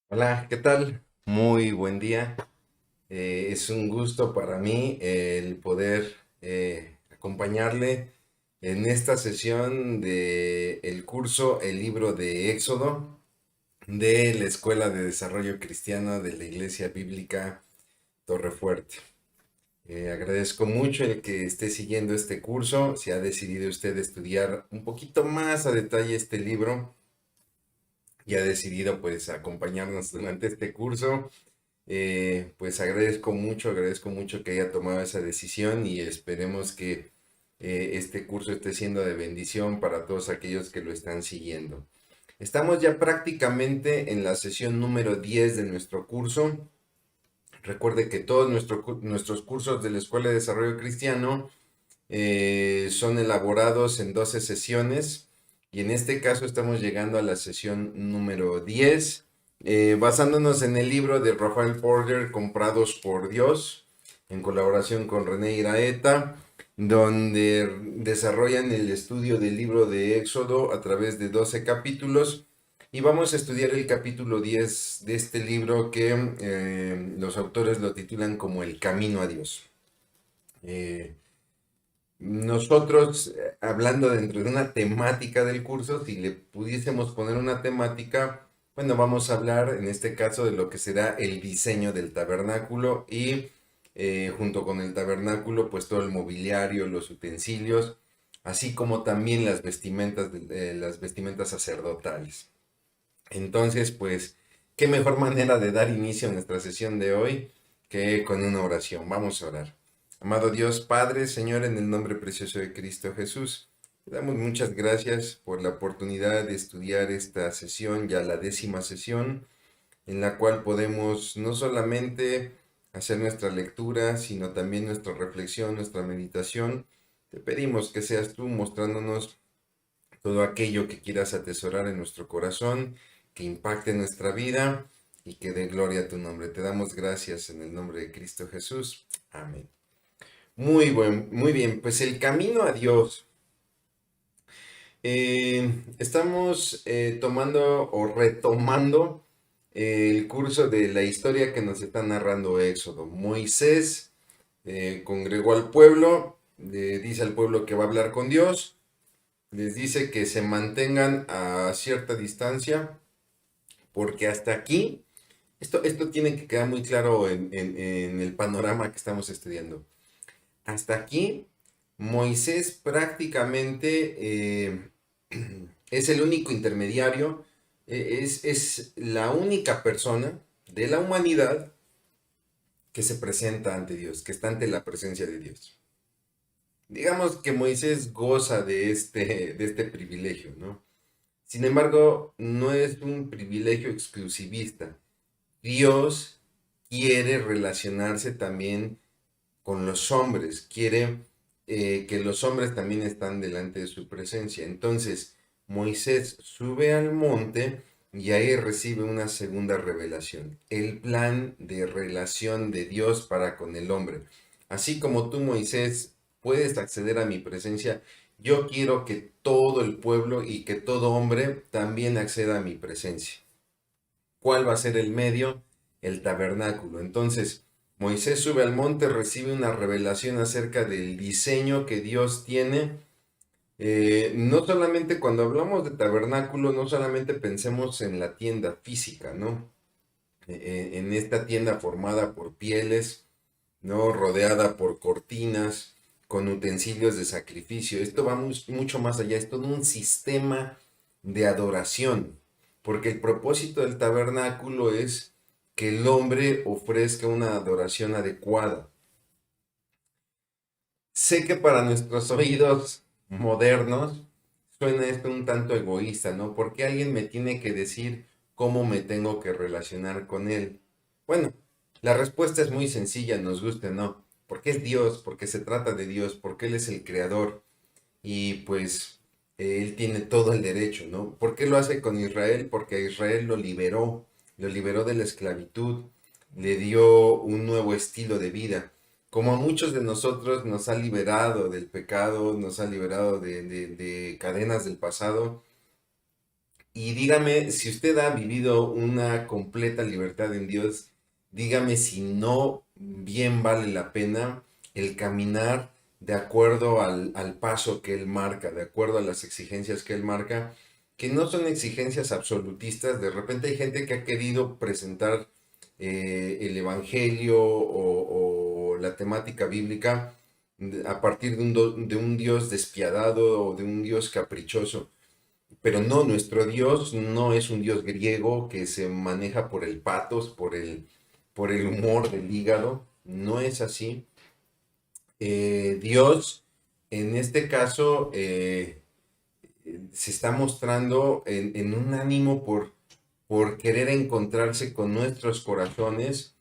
Hola, ¿qué tal? Muy buen día. Es un gusto para mí el poder acompañarle en esta sesión de el curso El libro de Éxodo de la Escuela de Desarrollo Cristiano de la Iglesia Bíblica Torrefuerte. Agradezco mucho el que esté siguiendo este curso. Si ha decidido usted estudiar un poquito más a detalle este libro y ha decidido pues acompañarnos durante este curso. Pues agradezco mucho que haya tomado esa decisión y esperemos que este curso esté siendo de bendición para todos aquellos que lo están siguiendo. Estamos ya prácticamente en la sesión número 10 de nuestro curso. Recuerde que todos nuestros cursos de la Escuela de Desarrollo Cristiano son elaborados en 12 sesiones y en este caso estamos llegando a la sesión número 10, basándonos en el libro de Rafael Porter, Comprados por Dios, en colaboración con René Iraeta, donde desarrollan el estudio del libro de Éxodo a través de 12 capítulos. Y vamos a estudiar el capítulo 10 de este libro que los autores lo titulan como El Camino a Dios. Eh, Nosotros, hablando dentro de una temática del curso, si le pudiésemos poner una temática, bueno, vamos a hablar en este caso de lo que será el diseño del tabernáculo y junto con el tabernáculo, pues todo el mobiliario, los utensilios, así como también las vestimentas sacerdotales. Entonces, pues, qué mejor manera de dar inicio a nuestra sesión de hoy que con una oración. Vamos a orar. Amado Dios Padre, Señor, en el nombre precioso de Cristo Jesús, te damos muchas gracias por la oportunidad de estudiar esta sesión, ya la 10ª sesión, en la cual podemos no solamente hacer nuestra lectura, sino también nuestra reflexión, nuestra meditación. Te pedimos que seas tú mostrándonos todo aquello que quieras atesorar en nuestro corazón, que impacte nuestra vida y que dé gloria a tu nombre. Te damos gracias en el nombre de Cristo Jesús. Amén. Muy bien, pues el camino a Dios. Estamos tomando o retomando el curso de la historia que nos está narrando Éxodo. Moisés congregó al pueblo, le dice al pueblo que va a hablar con Dios, les dice que se mantengan a cierta distancia, porque hasta aquí, esto tiene que quedar muy claro en el panorama que estamos estudiando. Hasta aquí, Moisés prácticamente es el único intermediario, es la única persona de la humanidad que se presenta ante Dios, que está ante la presencia de Dios. Digamos que Moisés goza de este privilegio, ¿no? Sin embargo, no es un privilegio exclusivista. Dios quiere relacionarse también con los hombres, quiere que los hombres también están delante de su presencia. Entonces, Moisés sube al monte y ahí recibe una segunda revelación, el plan de relación de Dios para con el hombre. Así como tú, Moisés, puedes acceder a mi presencia, yo quiero que todo el pueblo y que todo hombre también acceda a mi presencia. ¿Cuál va a ser el medio? El tabernáculo. Entonces, Moisés sube al monte, recibe una revelación acerca del diseño que Dios tiene. No solamente cuando hablamos de tabernáculo, no solamente pensemos en la tienda física, ¿no? En esta tienda formada por pieles, ¿no? Rodeada por cortinas, con utensilios de sacrificio. Esto va mucho más allá, es todo un sistema de adoración, porque el propósito del tabernáculo es que el hombre ofrezca una adoración adecuada. Sé que para nuestros oídos modernos suena esto un tanto egoísta, ¿no? Porque alguien me tiene que decir cómo me tengo que relacionar con él. Bueno, la respuesta es muy sencilla, nos guste o no. Porque es Dios, porque se trata de Dios, porque Él es el creador y pues Él tiene todo el derecho, ¿no? ¿Por qué lo hace con Israel? Porque a Israel lo liberó de la esclavitud, le dio un nuevo estilo de vida. Como a muchos de nosotros nos ha liberado del pecado, nos ha liberado de cadenas del pasado Y dígame, si usted ha vivido una completa libertad en Dios, dígame si no bien vale la pena el caminar de acuerdo al paso que Él marca, de acuerdo a las exigencias que Él marca, que no son exigencias absolutistas. De repente hay gente que ha querido presentar el Evangelio o la temática bíblica a partir de un Dios despiadado o de un Dios caprichoso. Pero no, nuestro Dios no es un Dios griego que se maneja por el patos, por el humor del hígado. No es así. Dios, en este caso, se está mostrando en un ánimo por querer encontrarse con nuestros corazones.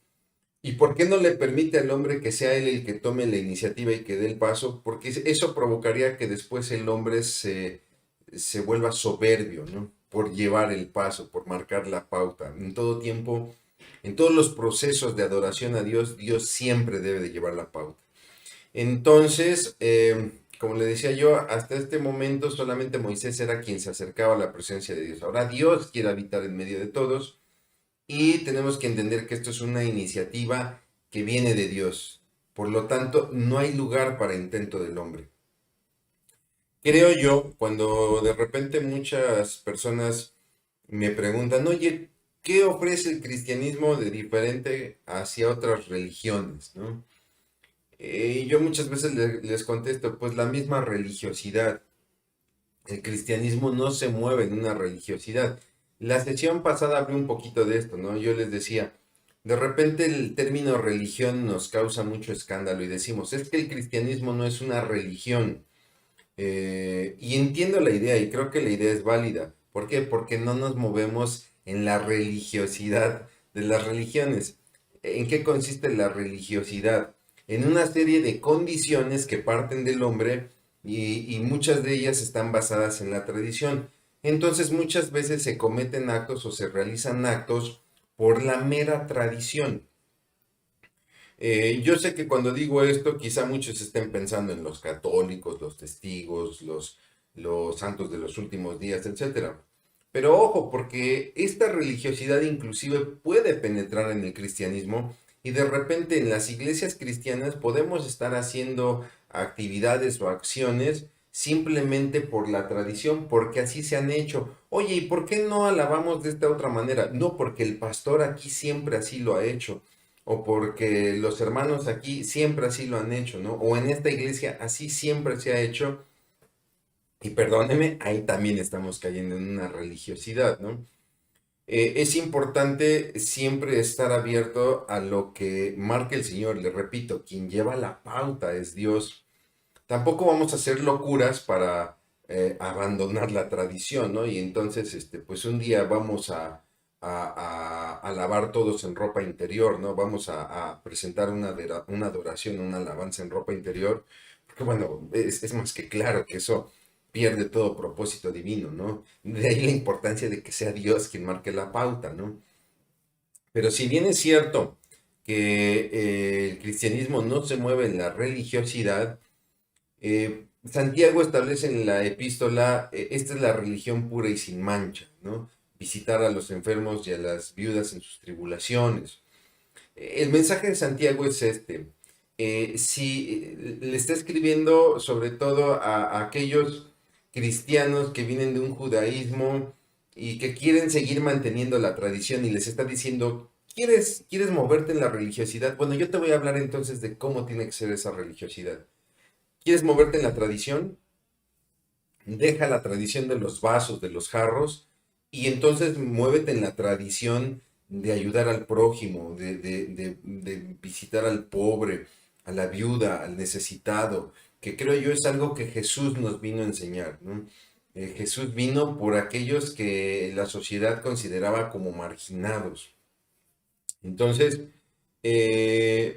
¿Y por qué no le permite al hombre que sea él el que tome la iniciativa y que dé el paso? Porque eso provocaría que después el hombre se vuelva soberbio, ¿no? Por llevar el paso, por marcar la pauta. En todo tiempo, en todos los procesos de adoración a Dios, Dios siempre debe de llevar la pauta. Entonces, como le decía yo, hasta este momento solamente Moisés era quien se acercaba a la presencia de Dios. Ahora Dios quiere habitar en medio de todos y tenemos que entender que esto es una iniciativa que viene de Dios. Por lo tanto, no hay lugar para intento del hombre. Creo yo, cuando de repente muchas personas me preguntan, oye, ¿qué ofrece el cristianismo de diferente hacia otras religiones, ¿no? Y yo muchas veces les contesto, pues la misma religiosidad. El cristianismo no se mueve en una religiosidad. La sesión pasada hablé un poquito de esto, ¿no? Yo les decía, de repente el término religión nos causa mucho escándalo y decimos, es que el cristianismo no es una religión. Y entiendo la idea y creo que la idea es válida. ¿Por qué? Porque no nos movemos en la religiosidad de las religiones. ¿En qué consiste la religiosidad? En una serie de condiciones que parten del hombre y muchas de ellas están basadas en la tradición. Entonces muchas veces se cometen actos o se realizan actos por la mera tradición. Yo sé que cuando digo esto, quizá muchos estén pensando en los católicos, los testigos, los santos de los últimos días, etcétera. Pero ojo, porque esta religiosidad inclusive puede penetrar en el cristianismo y de repente en las iglesias cristianas podemos estar haciendo actividades o acciones simplemente por la tradición, porque así se han hecho. Oye, ¿y por qué no alabamos de esta otra manera? No, porque el pastor aquí siempre así lo ha hecho o porque los hermanos aquí siempre así lo han hecho, ¿no? O en esta iglesia así siempre se ha hecho. Y perdóneme, ahí también estamos cayendo en una religiosidad, ¿no? Es importante siempre estar abierto a lo que marca el Señor. Le repito, quien lleva la pauta es Dios. Tampoco vamos a hacer locuras para abandonar la tradición, ¿no? Y entonces, pues un día vamos a lavar todos en ropa interior, ¿no? Vamos a presentar una adoración, una alabanza en ropa interior, porque bueno, es más que claro que eso pierde todo propósito divino, ¿no? De ahí la importancia de que sea Dios quien marque la pauta, ¿no? Pero si bien es cierto que el cristianismo no se mueve en la religiosidad, Santiago establece en la epístola, esta es la religión pura y sin mancha, ¿no? Visitar a los enfermos y a las viudas en sus tribulaciones. El mensaje de Santiago es este. Si le está escribiendo sobre todo a aquellos cristianos que vienen de un judaísmo y que quieren seguir manteniendo la tradición y les está diciendo, ¿quieres moverte en la religiosidad? Bueno, yo te voy a hablar entonces de cómo tiene que ser esa religiosidad. ¿Quieres moverte en la tradición? Deja la tradición de los vasos, de los jarros, y entonces muévete en la tradición de ayudar al prójimo, de visitar al pobre, a la viuda, al necesitado, que creo yo es algo que Jesús nos vino a enseñar, ¿no? Jesús vino por aquellos que la sociedad consideraba como marginados. Entonces,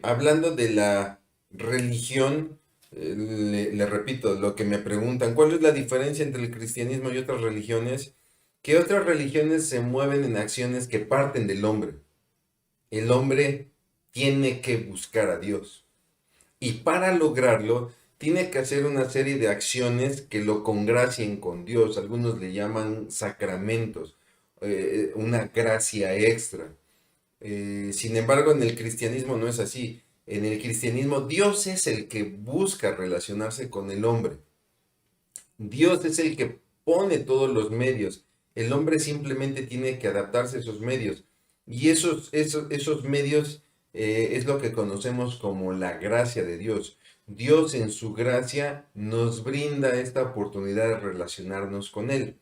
hablando de la religión, le repito, lo que me preguntan, ¿cuál es la diferencia entre el cristianismo y otras religiones? Que otras religiones se mueven en acciones que parten del hombre. El hombre tiene que buscar a Dios. Y para lograrlo, tiene que hacer una serie de acciones que lo congracien con Dios. Algunos le llaman sacramentos, una gracia extra. Sin embargo, en el cristianismo no es así. En el cristianismo, Dios es el que busca relacionarse con el hombre. Dios es el que pone todos los medios. El hombre simplemente tiene que adaptarse a esos medios. Y esos medios es lo que conocemos como la gracia de Dios. Dios en su gracia nos brinda esta oportunidad de relacionarnos con Él.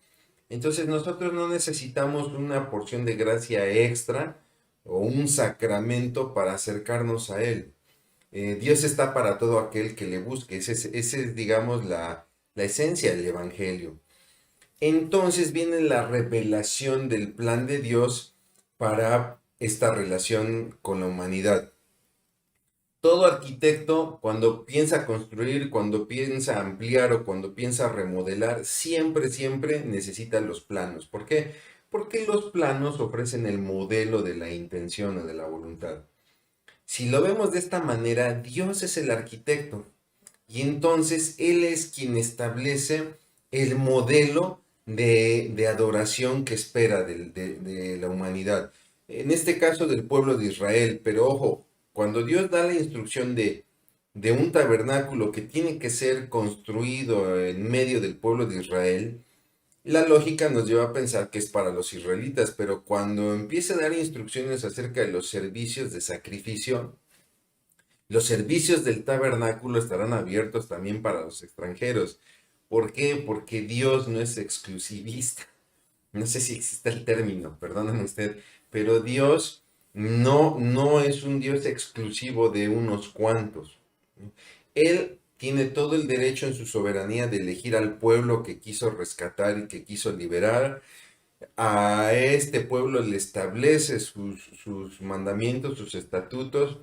Entonces nosotros no necesitamos una porción de gracia extra o un sacramento para acercarnos a Él. Dios está para todo aquel que le busque. Ese es, digamos, la esencia del Evangelio. Entonces viene la revelación del plan de Dios para esta relación con la humanidad. Todo arquitecto, cuando piensa construir, cuando piensa ampliar o cuando piensa remodelar, siempre necesita los planos. ¿Por qué? Porque los planos ofrecen el modelo de la intención o de la voluntad. Si lo vemos de esta manera, Dios es el arquitecto y entonces Él es quien establece el modelo de adoración que espera de la humanidad. En este caso del pueblo de Israel, pero ojo, cuando Dios da la instrucción de un tabernáculo que tiene que ser construido en medio del pueblo de Israel, la lógica nos lleva a pensar que es para los israelitas, pero cuando empieza a dar instrucciones acerca de los servicios de sacrificio, los servicios del tabernáculo estarán abiertos también para los extranjeros. ¿Por qué? Porque Dios no es exclusivista. No sé si existe el término, perdónenme usted, pero Dios no es un Dios exclusivo de unos cuantos. Él tiene todo el derecho en su soberanía de elegir al pueblo que quiso rescatar y que quiso liberar. A este pueblo le establece sus mandamientos, sus estatutos,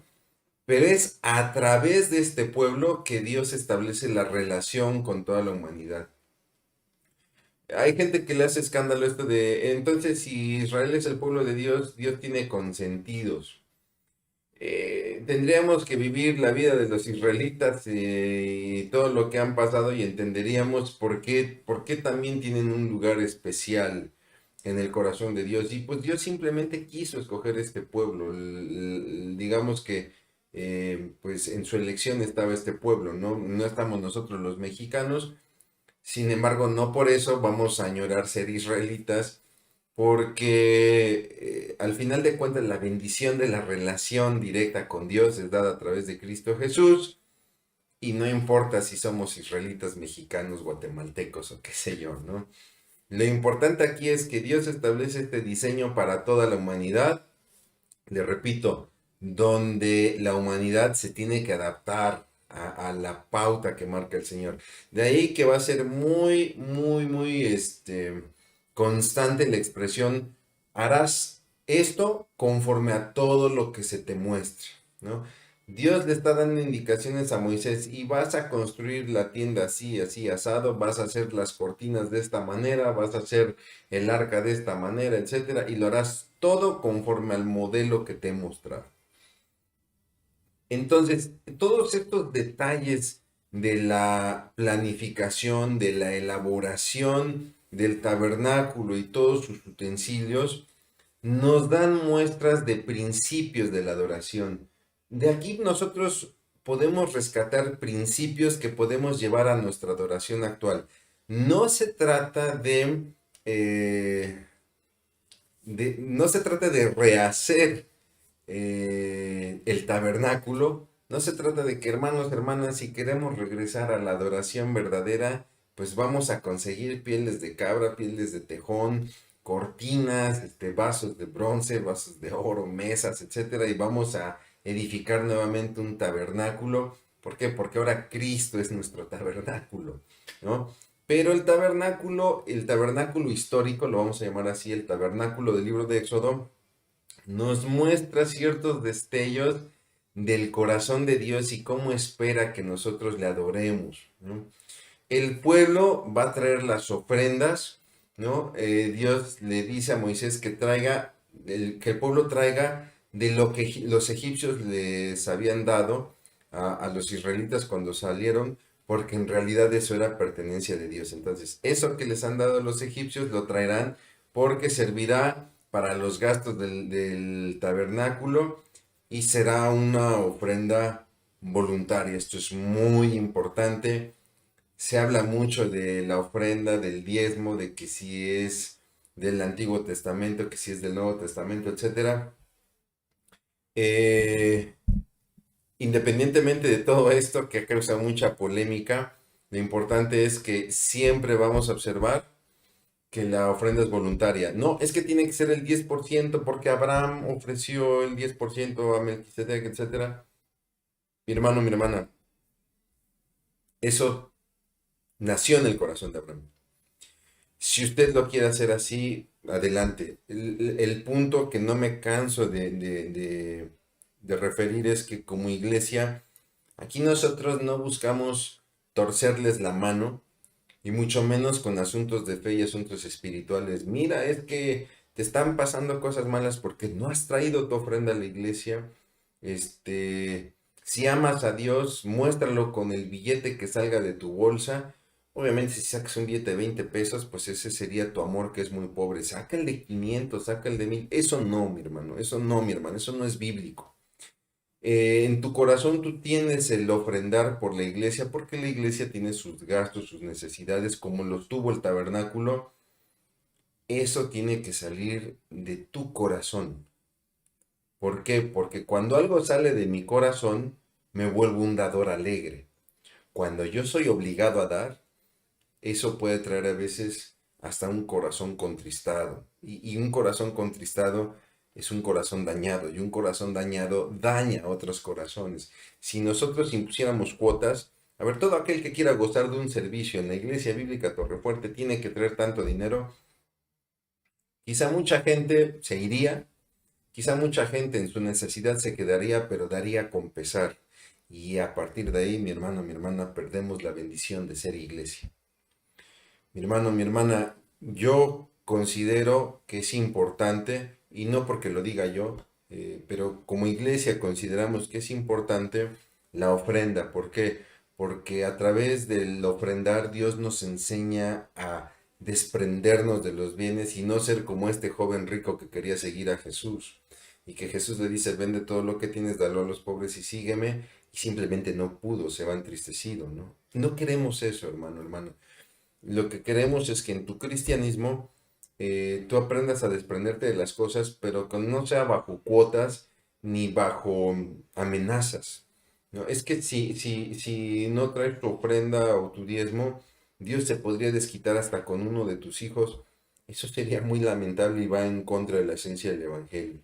pero es a través de este pueblo que Dios establece la relación con toda la humanidad. Hay gente que le hace escándalo esto de, entonces si Israel es el pueblo de Dios, Dios tiene consentidos. Tendríamos que vivir la vida de los israelitas y todo lo que han pasado y entenderíamos por qué también tienen un lugar especial en el corazón de Dios. Y pues Dios simplemente quiso escoger este pueblo. Digamos que pues en su elección estaba este pueblo, ¿no? No estamos nosotros los mexicanos. Sin embargo, no por eso vamos a añorar ser israelitas, porque al final de cuentas la bendición de la relación directa con Dios es dada a través de Cristo Jesús, y no importa si somos israelitas, mexicanos, guatemaltecos o qué sé yo, ¿no? Lo importante aquí es que Dios establece este diseño para toda la humanidad, le repito, donde la humanidad se tiene que adaptar a la pauta que marca el Señor. De ahí que va a ser muy constante la expresión, harás esto conforme a todo lo que se te muestre, ¿no? Dios le está dando indicaciones a Moisés y vas a construir la tienda así, así, asado, vas a hacer las cortinas de esta manera, vas a hacer el arca de esta manera, etcétera, y lo harás todo conforme al modelo que te he mostrado. Entonces, todos estos detalles de la planificación, de la elaboración del tabernáculo y todos sus utensilios, nos dan muestras de principios de la adoración. De aquí nosotros podemos rescatar principios que podemos llevar a nuestra adoración actual. No se trata eh, no se trata de rehacer el tabernáculo. No se trata de que hermanos, hermanas, si queremos regresar a la adoración verdadera, pues vamos a conseguir pieles de cabra, pieles de tejón, cortinas, vasos de bronce, vasos de oro, mesas, etcétera, y vamos a edificar nuevamente un tabernáculo. ¿Por qué? Porque ahora Cristo es nuestro tabernáculo, ¿no? Pero el tabernáculo histórico, lo vamos a llamar así, el tabernáculo del libro de Éxodo, nos muestra ciertos destellos del corazón de Dios y cómo espera que nosotros le adoremos, ¿no? El pueblo va a traer las ofrendas, ¿no? Dios le dice a Moisés que que el pueblo traiga de lo que los egipcios les habían dado a los israelitas cuando salieron, porque en realidad eso era pertenencia de Dios. Entonces, eso que les han dado los egipcios lo traerán porque servirá para los gastos del tabernáculo y será una ofrenda voluntaria. Esto es muy importante. Se habla mucho de la ofrenda, del diezmo, de que si es del Antiguo Testamento, que si es del Nuevo Testamento, etcétera. Eh, Independientemente de todo esto que ha causado mucha polémica, lo importante es que siempre vamos a observar que la ofrenda es voluntaria. No, es que tiene que ser el 10% porque Abraham ofreció el 10% a Melquisedec, etcétera. Mi hermano, mi hermana, eso nació en el corazón de Abraham. Si usted lo quiere hacer así, adelante. El punto que no me canso de referir es que como iglesia, aquí nosotros no buscamos torcerles la mano, y mucho menos con asuntos de fe y asuntos espirituales. Mira, es que te están pasando cosas malas porque no has traído tu ofrenda a la iglesia. Si amas a Dios, muéstralo con el billete que salga de tu bolsa. Obviamente, si sacas un billete de 20 pesos, pues ese sería tu amor que es muy pobre. Saca el de 500, saca el de 1000. Eso no, mi hermano, eso no, mi hermano, eso no es bíblico. En tu corazón tú tienes el ofrendar por la iglesia porque la iglesia tiene sus gastos, sus necesidades, como los tuvo el tabernáculo. Eso tiene que salir de tu corazón. ¿Por qué? Porque cuando algo sale de mi corazón, me vuelvo un dador alegre. Cuando yo soy obligado a dar, eso puede traer a veces hasta un corazón contristado. Y un corazón contristado es un corazón dañado, y un corazón dañado daña a otros corazones. Si nosotros impusiéramos cuotas, a ver, todo aquel que quiera gozar de un servicio en la iglesia bíblica Torrefuerte tiene que traer tanto dinero, quizá mucha gente se iría, quizá mucha gente en su necesidad se quedaría, pero daría con pesar. Y a partir de ahí, mi hermano, mi hermana, perdemos la bendición de ser iglesia. Mi hermano, mi hermana, yo considero que es importante, y no porque lo diga yo, pero como iglesia consideramos que es importante la ofrenda. ¿Por qué? Porque a través del ofrendar Dios nos enseña a desprendernos de los bienes y no ser como este joven rico que quería seguir a Jesús. Y que Jesús le dice, vende todo lo que tienes, dalo a los pobres y sígueme. Y simplemente no pudo, se va entristecido, ¿no? No queremos eso, hermano, hermano. Lo que queremos es que en tu cristianismo tú aprendas a desprenderte de las cosas, pero que no sea bajo cuotas ni bajo amenazas. ¿No? Es que si no traes tu ofrenda o tu diezmo, Dios se podría desquitar hasta con uno de tus hijos. Eso sería muy lamentable y va en contra de la esencia del Evangelio.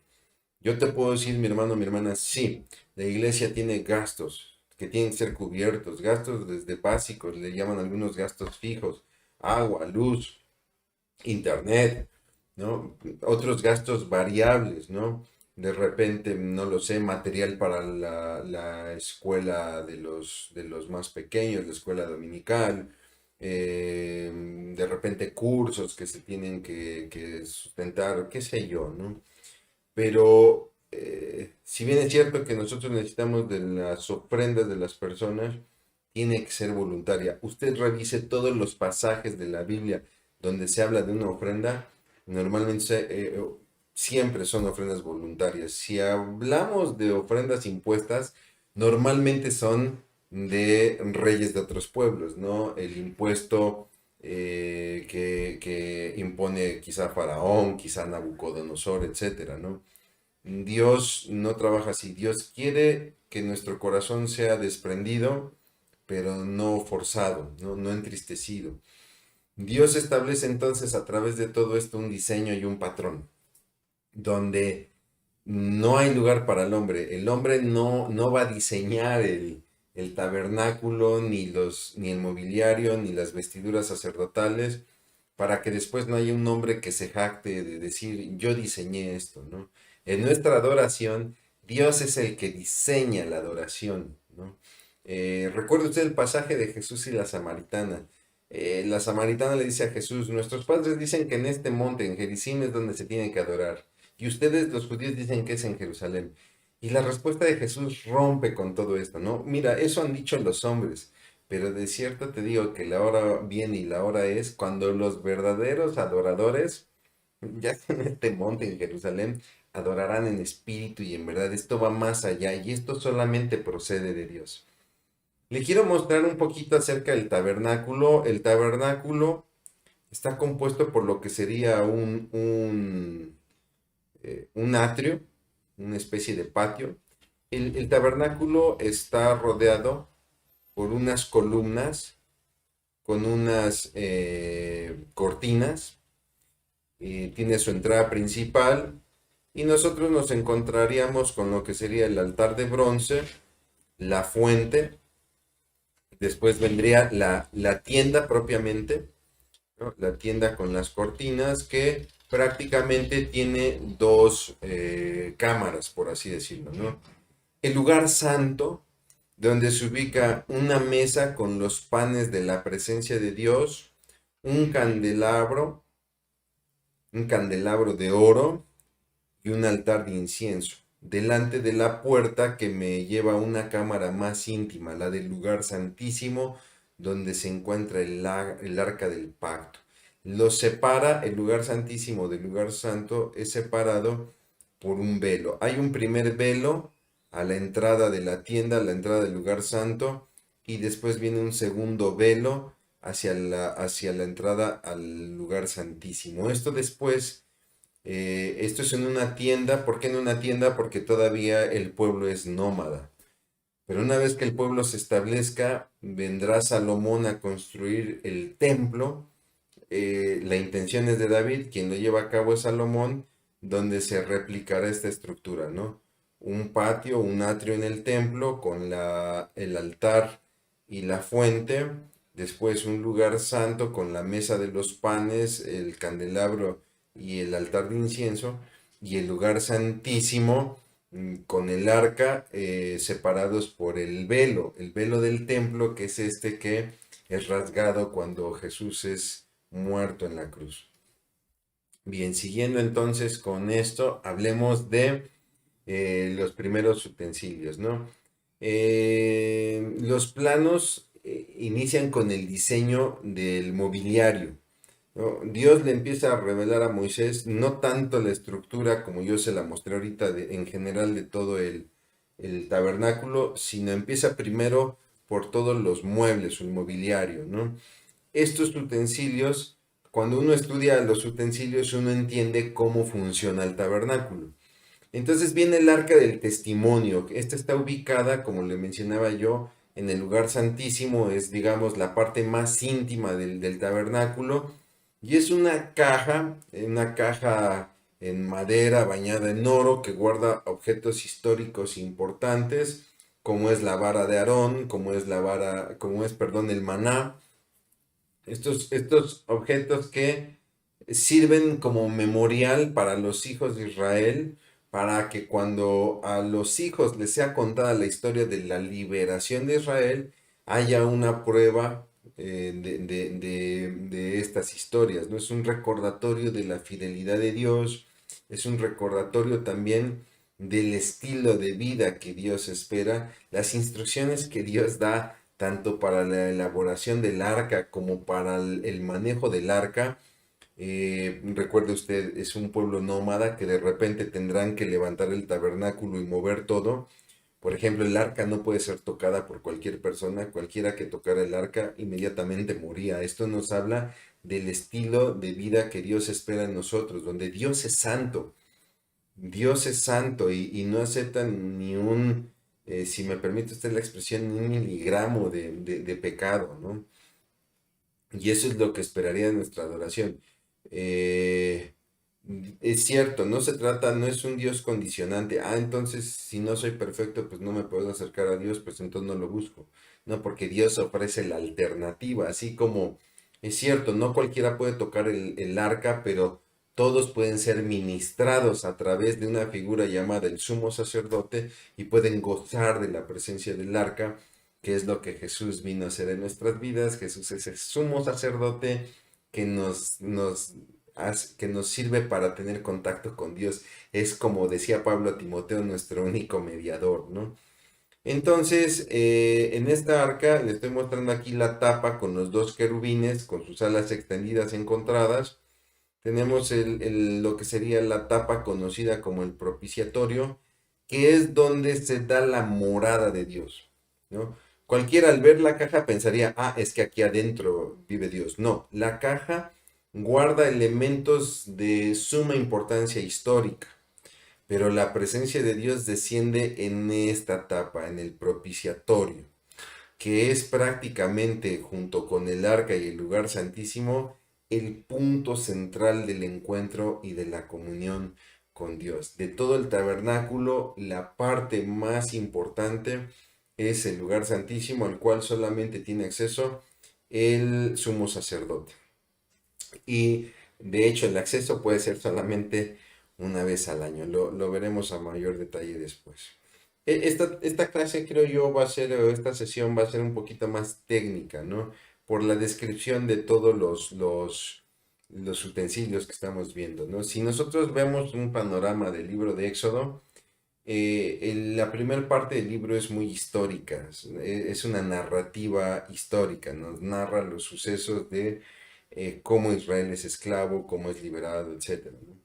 Yo te puedo decir, mi hermano, mi hermana, sí, la iglesia tiene gastos que tienen que ser cubiertos, gastos desde básicos, le llaman algunos gastos fijos, agua, luz, internet, ¿no? Otros gastos variables, ¿no? De repente, no lo sé, material para la escuela de los más pequeños, la escuela dominical, de repente cursos que se tienen que sustentar, qué sé yo, ¿no? Pero si bien es cierto que nosotros necesitamos de las ofrendas de las personas, tiene que ser voluntaria. Usted revise todos los pasajes de la Biblia donde se habla de una ofrenda, normalmente siempre son ofrendas voluntarias. Si hablamos de ofrendas impuestas, normalmente son de reyes de otros pueblos, ¿no? El impuesto que impone quizá Faraón, quizá Nabucodonosor, etcétera, ¿no? Dios no trabaja así. Dios quiere que nuestro corazón sea desprendido, pero no forzado, no entristecido. Dios establece entonces a través de todo esto un diseño y un patrón, donde no hay lugar para el hombre. El hombre no va a diseñar el tabernáculo, ni el mobiliario, ni las vestiduras sacerdotales, para que después no haya un hombre que se jacte de decir, yo diseñé esto, ¿no? En nuestra adoración, Dios es el que diseña la adoración, ¿no? ¿Recuerda usted el pasaje de Jesús y la samaritana? La samaritana le dice a Jesús, nuestros padres dicen que en este monte, en Gerizim, es donde se tiene que adorar. Y ustedes, los judíos, dicen que es en Jerusalén. Y la respuesta de Jesús rompe con todo esto, ¿no? Mira, eso han dicho los hombres, pero de cierto te digo que la hora viene y la hora es cuando los verdaderos adoradores, ya en este monte en Jerusalén, adorarán en espíritu y en verdad. Esto va más allá y esto solamente procede de Dios. Le quiero mostrar un poquito acerca del tabernáculo. El tabernáculo está compuesto por lo que sería un atrio, una especie de patio. El tabernáculo está rodeado por unas columnas con unas cortinas. Tiene su entrada principal y nosotros nos encontraríamos con lo que sería el altar de bronce, la fuente, después vendría la tienda propiamente, ¿no? La tienda con las cortinas que prácticamente tiene dos cámaras, por así decirlo, ¿no? El lugar santo, donde se ubica una mesa con los panes de la presencia de Dios, un candelabro, un candelabro de oro y un altar de incienso. Delante de la puerta que me lleva a una cámara más íntima, la del lugar santísimo, donde se encuentra el arca del pacto. Lo separa, el lugar santísimo del lugar santo es separado por un velo. Hay un primer velo a la entrada de la tienda, a la entrada del lugar santo, y después viene un segundo velo hacia la entrada al lugar santísimo. Esto es en una tienda. ¿Por qué en una tienda? Porque todavía el pueblo es nómada. Pero una vez que el pueblo se establezca, vendrá Salomón a construir el templo. La intención es de David, quien lo lleva a cabo es Salomón, donde se replicará esta estructura, ¿no? Un patio, un atrio en el templo con el altar y la fuente, después un lugar santo con la mesa de los panes, el candelabro y el altar de incienso, y el lugar santísimo con el arca separados por el velo del templo, que es este que es rasgado cuando Jesús es muerto en la cruz. Bien, siguiendo entonces con esto, hablemos de los primeros utensilios, ¿no? Los planos inician con el diseño del mobiliario, ¿no? Dios le empieza a revelar a Moisés no tanto la estructura como yo se la mostré ahorita en general de todo el tabernáculo, sino empieza primero por todos los muebles o el mobiliario, ¿no? Estos utensilios, cuando uno estudia los utensilios, uno entiende cómo funciona el tabernáculo. Entonces viene el arca del testimonio. Esta está ubicada, como le mencionaba yo, en el lugar santísimo. Es, digamos, la parte más íntima del tabernáculo. Y es una caja en madera bañada en oro que guarda objetos históricos importantes, como es la vara de Aarón, perdón, el maná. Estos objetos que sirven como memorial para los hijos de Israel, para que cuando a los hijos les sea contada la historia de la liberación de Israel, haya una prueba de estas historias, ¿no? Es un recordatorio de la fidelidad de Dios, es un recordatorio también del estilo de vida que Dios espera, las instrucciones que Dios da tanto para la elaboración del arca como para el manejo del arca. Recuerde usted, es un pueblo nómada que de repente tendrán que levantar el tabernáculo y mover todo. Por ejemplo, el arca no puede ser tocada por cualquier persona. Cualquiera que tocara el arca inmediatamente moría. Esto nos habla del estilo de vida que Dios espera en nosotros, donde Dios es santo. Dios es santo y no acepta ni si me permite usted la expresión, ni un miligramo de pecado, ¿no? Y eso es lo que esperaría de nuestra adoración. Eh, es cierto, no es un Dios condicionante. Ah, entonces si no soy perfecto, pues no me puedo acercar a Dios, pues entonces no lo busco. No, porque Dios ofrece la alternativa. Así como es cierto, no cualquiera puede tocar el arca, pero todos pueden ser ministrados a través de una figura llamada el sumo sacerdote y pueden gozar de la presencia del arca, que es lo que Jesús vino a hacer en nuestras vidas. Jesús es el sumo sacerdote que que nos sirve para tener contacto con Dios. Es como decía Pablo a Timoteo, nuestro único mediador, ¿no? Entonces, en esta arca le estoy mostrando aquí la tapa con los dos querubines, con sus alas extendidas encontradas. Tenemos lo que sería la tapa conocida como el propiciatorio, que es donde se da la morada de Dios, ¿no? Cualquiera al ver la caja pensaría, ah, es que aquí adentro vive Dios. No, la caja guarda elementos de suma importancia histórica, pero la presencia de Dios desciende en esta tapa, en el propiciatorio, que es prácticamente, junto con el arca y el lugar santísimo, el punto central del encuentro y de la comunión con Dios. De todo el tabernáculo, la parte más importante es el lugar santísimo, al cual solamente tiene acceso el sumo sacerdote. Y de hecho el acceso puede ser solamente una vez al año. Lo veremos a mayor detalle después. Esta clase creo yo va a ser, o esta sesión va a ser un poquito más técnica, ¿no? Por la descripción de todos los utensilios que estamos viendo, ¿no? Si nosotros vemos un panorama del libro de Éxodo, la primera parte del libro es muy histórica, es una narrativa histórica, nos narra los sucesos de cómo Israel es esclavo, cómo es liberado, etcétera, ¿no?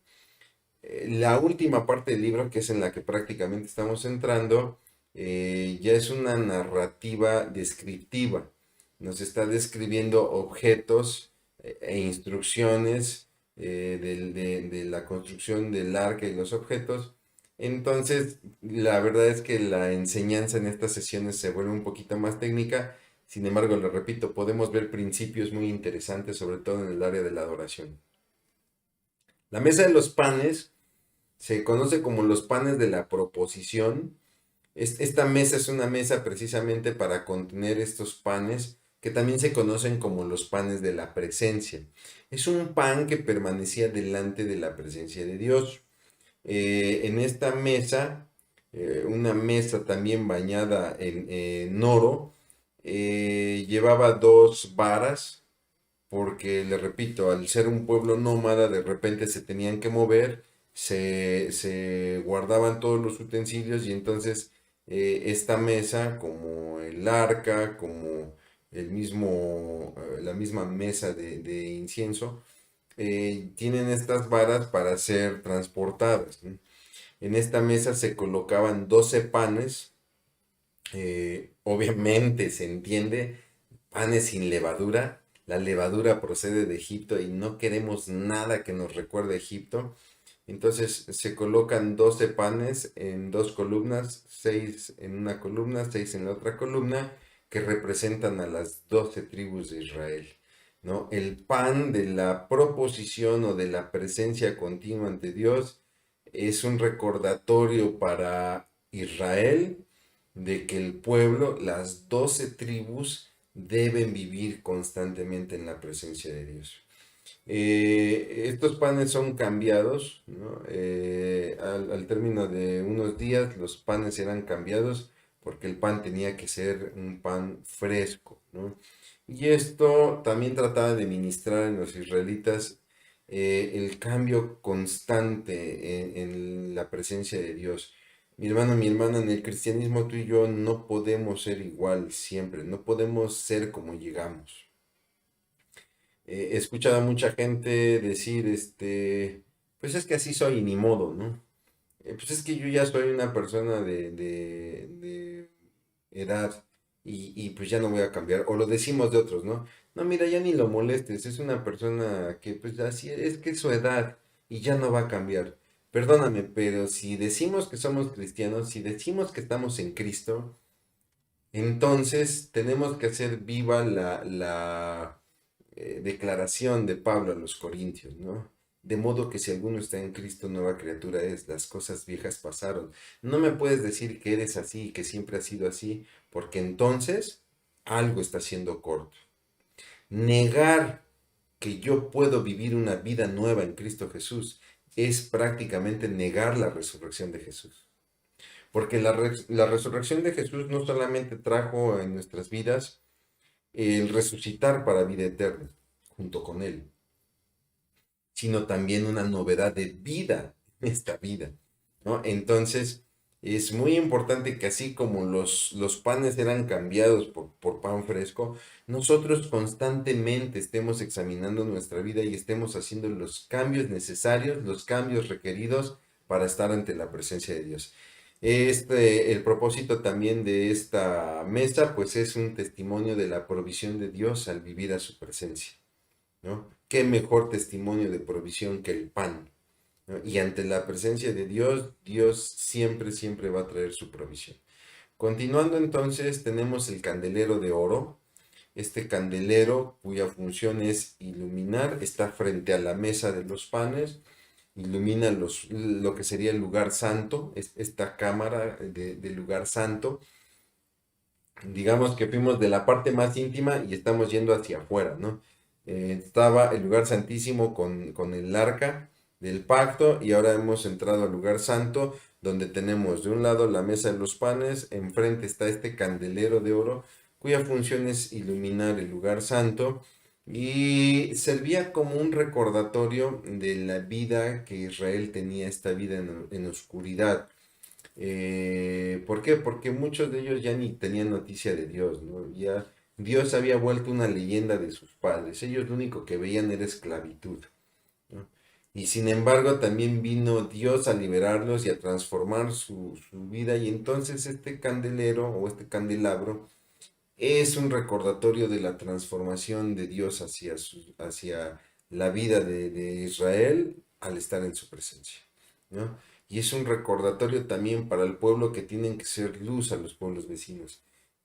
La última parte del libro, que es en la que prácticamente estamos entrando, ya es una narrativa descriptiva. Nos está describiendo objetos e instrucciones de la construcción del arca y los objetos. Entonces, la verdad es que la enseñanza en estas sesiones se vuelve un poquito más técnica. Sin embargo, lo repito, podemos ver principios muy interesantes, sobre todo en el área de la adoración. La mesa de los panes se conoce como los panes de la proposición. Esta mesa es una mesa precisamente para contener estos panes que también se conocen como los panes de la presencia. Es un pan que permanecía delante de la presencia de Dios. En esta mesa, una mesa también bañada en oro, llevaba dos varas porque, le repito, al ser un pueblo nómada, de repente se tenían que mover, se guardaban todos los utensilios y entonces esta mesa, como el arca, como la misma mesa de incienso, tienen estas varas para ser transportadas, ¿no? En esta mesa se colocaban 12 panes, obviamente se entiende, panes sin levadura. La levadura procede de Egipto y no queremos nada que nos recuerde a Egipto. Entonces se colocan 12 panes en dos columnas, 6 en una columna, 6 en la otra columna, que representan a las 12 tribus de Israel, ¿no? El pan de la proposición o de la presencia continua ante Dios es un recordatorio para Israel de que el pueblo, las 12 tribus, deben vivir constantemente en la presencia de Dios. Estos panes son cambiados, ¿no? Al término de unos días los panes eran cambiados porque el pan tenía que ser un pan fresco, ¿no? Y esto también trataba de ministrar en los israelitas el cambio constante en la presencia de Dios. Mi hermano, mi hermana, en el cristianismo tú y yo no podemos ser igual siempre, no podemos ser como llegamos. He escuchado a mucha gente decir, pues es que así soy y ni modo, ¿no? Pues es que yo ya soy una persona de edad y pues ya no voy a cambiar. O lo decimos de otros, ¿no? No, mira, ya ni lo molestes, es una persona que pues así es que es su edad y ya no va a cambiar. Perdóname, pero si decimos que somos cristianos, si decimos que estamos en Cristo, entonces tenemos que hacer viva la declaración de Pablo a los Corintios, ¿no? De modo que si alguno está en Cristo, nueva criatura es, las cosas viejas pasaron. No me puedes decir que eres así y que siempre has sido así, porque entonces algo está siendo corto. Negar que yo puedo vivir una vida nueva en Cristo Jesús es prácticamente negar la resurrección de Jesús. Porque la resurrección de Jesús no solamente trajo en nuestras vidas el resucitar para vida eterna, junto con Él, sino también una novedad de vida en esta vida, ¿no? Entonces, Es muy importante que así como los panes eran cambiados por pan fresco, nosotros constantemente estemos examinando nuestra vida y estemos haciendo los cambios necesarios, los cambios requeridos para estar ante la presencia de Dios. El propósito también de esta mesa, pues es un testimonio de la provisión de Dios al vivir a su presencia, ¿no? ¿Qué mejor testimonio de provisión que el pan? ¿No? Y ante la presencia de Dios, Dios siempre, siempre va a traer su provisión. Continuando entonces, tenemos el candelero de oro. Este candelero, cuya función es iluminar, está frente a la mesa de los panes, ilumina lo que sería el lugar santo, esta cámara del lugar santo. Digamos que fuimos de la parte más íntima y estamos yendo hacia afuera, ¿no? Estaba el lugar santísimo con el arca del pacto y ahora hemos entrado al lugar santo donde tenemos de un lado la mesa de los panes, enfrente está este candelero de oro cuya función es iluminar el lugar santo y servía como un recordatorio de la vida que Israel tenía, esta vida en oscuridad. ¿Por qué? Porque muchos de ellos ya ni tenían noticia de Dios, ¿no? Ya Dios había vuelto una leyenda de sus padres. Ellos lo único que veían era esclavitud, ¿no? Y sin embargo también vino Dios a liberarlos y a transformar su vida. Y entonces este candelero o este candelabro es un recordatorio de la transformación de Dios hacia la vida de Israel al estar en su presencia, ¿no? Y es un recordatorio también para el pueblo que tienen que ser luz a los pueblos vecinos.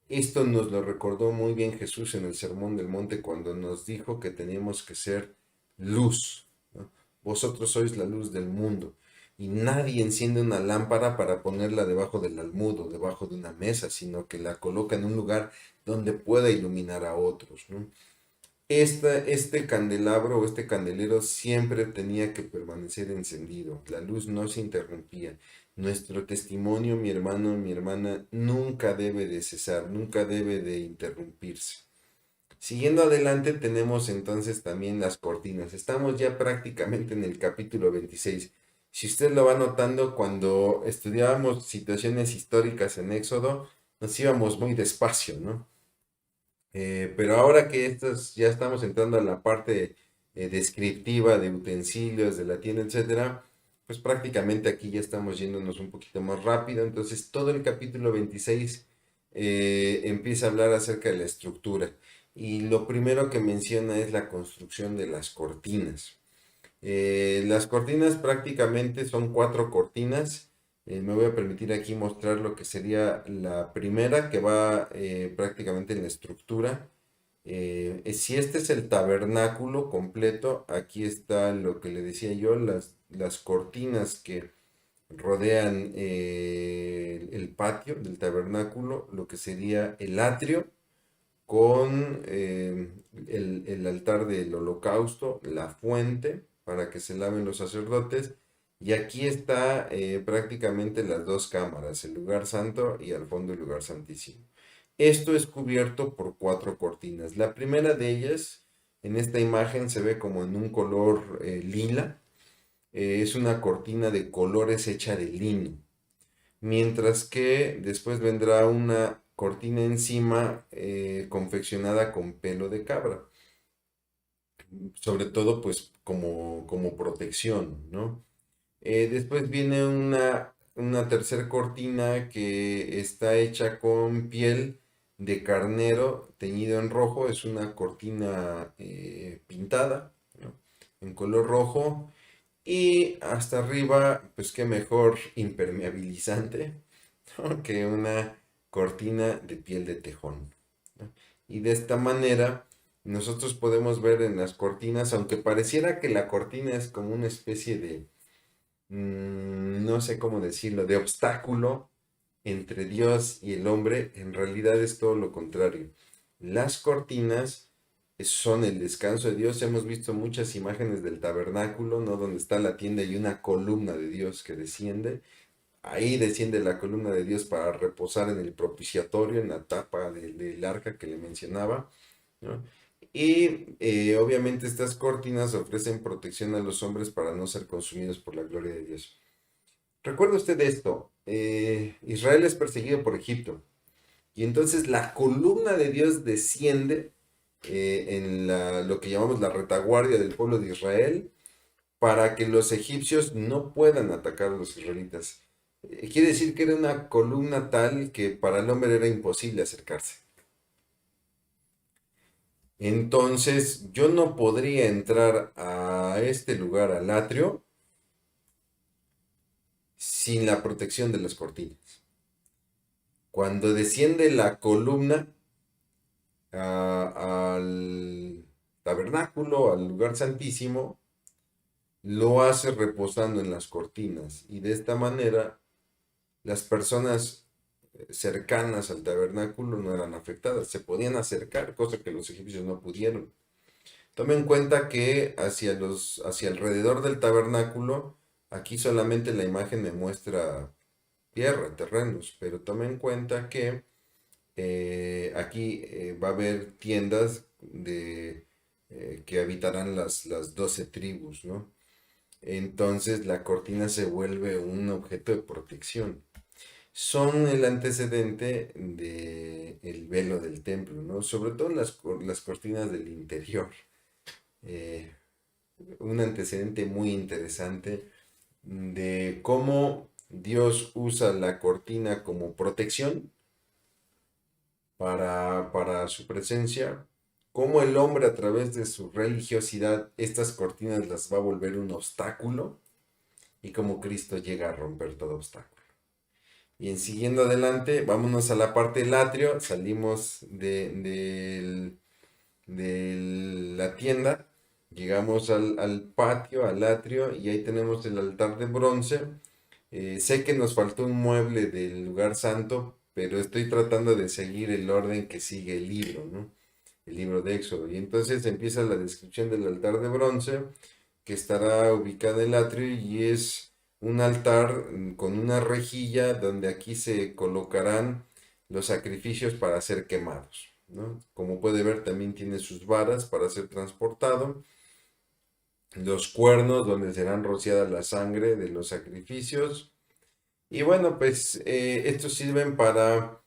Esto nos lo recordó muy bien Jesús en el Sermón del Monte cuando nos dijo que teníamos que ser luz, ¿no? Vosotros sois la luz del mundo. Y nadie enciende una lámpara para ponerla debajo del almud o debajo de una mesa, sino que la coloca en un lugar donde pueda iluminar a otros, ¿no? Este candelabro o este candelero siempre tenía que permanecer encendido, la luz no se interrumpía. Nuestro testimonio, mi hermano, mi hermana, nunca debe de cesar, nunca debe de interrumpirse. Siguiendo adelante tenemos entonces también las cortinas. Estamos ya prácticamente en el capítulo 26. Si usted lo va notando, cuando estudiábamos situaciones históricas en Éxodo, nos íbamos muy despacio, ¿no? Pero ahora que ya estamos entrando a la parte descriptiva de utensilios, de la tienda, etcétera, pues prácticamente aquí ya estamos yéndonos un poquito más rápido. Entonces, todo el capítulo 26 empieza a hablar acerca de la estructura. Y lo primero que menciona es la construcción de las cortinas. Las cortinas prácticamente son cuatro cortinas. Me voy a permitir aquí mostrar lo que sería la primera que va prácticamente en la estructura. Si este es el tabernáculo completo, aquí está lo que le decía yo, las cortinas que rodean el patio del tabernáculo, lo que sería el atrio con el altar del holocausto, la fuente para que se laven los sacerdotes. Y aquí está prácticamente las dos cámaras, el lugar santo y al fondo el lugar santísimo. Esto es cubierto por cuatro cortinas. La primera de ellas, en esta imagen, se ve como en un color lila. Es una cortina de colores hecha de lino. Mientras que después vendrá una cortina encima confeccionada con pelo de cabra, sobre todo pues como protección, ¿no? Después viene una tercer cortina que está hecha con piel de carnero teñido en rojo, es una cortina pintada, ¿no? En color rojo. Y hasta arriba, pues qué mejor impermeabilizante, ¿no? Que una cortina de piel de tejón, ¿no? Y de esta manera nosotros podemos ver en las cortinas, aunque pareciera que la cortina es como una especie de, no sé cómo decirlo, de obstáculo entre Dios y el hombre, en realidad es todo lo contrario. Las cortinas son el descanso de Dios. Hemos visto muchas imágenes del tabernáculo, ¿no? Donde está la tienda y una columna de Dios que desciende. Ahí desciende la columna de Dios para reposar en el propiciatorio, en la tapa del arca que le mencionaba, ¿no? Y obviamente estas cortinas ofrecen protección a los hombres para no ser consumidos por la gloria de Dios. Recuerde usted esto, Israel es perseguido por Egipto. Y entonces la columna de Dios desciende en lo que llamamos la retaguardia del pueblo de Israel para que los egipcios no puedan atacar a los israelitas. Quiere decir que era una columna tal que para el hombre era imposible acercarse. Entonces yo no podría entrar a este lugar, al atrio, sin la protección de las cortinas. Cuando desciende la columna al tabernáculo, al lugar santísimo, lo hace reposando en las cortinas. Y de esta manera las personas cercanas al tabernáculo no eran afectadas, se podían acercar, cosa que los egipcios no pudieron. Tome en cuenta que hacia alrededor del tabernáculo, aquí solamente la imagen me muestra tierra, terrenos, pero tome en cuenta que aquí va a haber tiendas que habitarán las 12 tribus, ¿no? Entonces la cortina se vuelve un objeto de protección. Son el antecedente del velo del templo, ¿no? Sobre todo las cortinas del interior. Eh, un antecedente muy interesante de cómo Dios usa la cortina como protección para su presencia, cómo el hombre a través de su religiosidad estas cortinas las va a volver un obstáculo y cómo Cristo llega a romper todo obstáculo. Y en siguiendo adelante, vámonos a la parte del atrio, salimos de la tienda, llegamos al patio, al atrio, y ahí tenemos el altar de bronce. Sé que nos faltó un mueble del lugar santo, pero estoy tratando de seguir el orden que sigue el libro, ¿no? El libro de Éxodo. Y entonces empieza la descripción del altar de bronce, que estará ubicado en el atrio y es un altar con una rejilla donde aquí se colocarán los sacrificios para ser quemados, ¿no? Como puede ver, también tiene sus varas para ser transportado, los cuernos donde serán rociada la sangre de los sacrificios. Y bueno, pues estos sirven para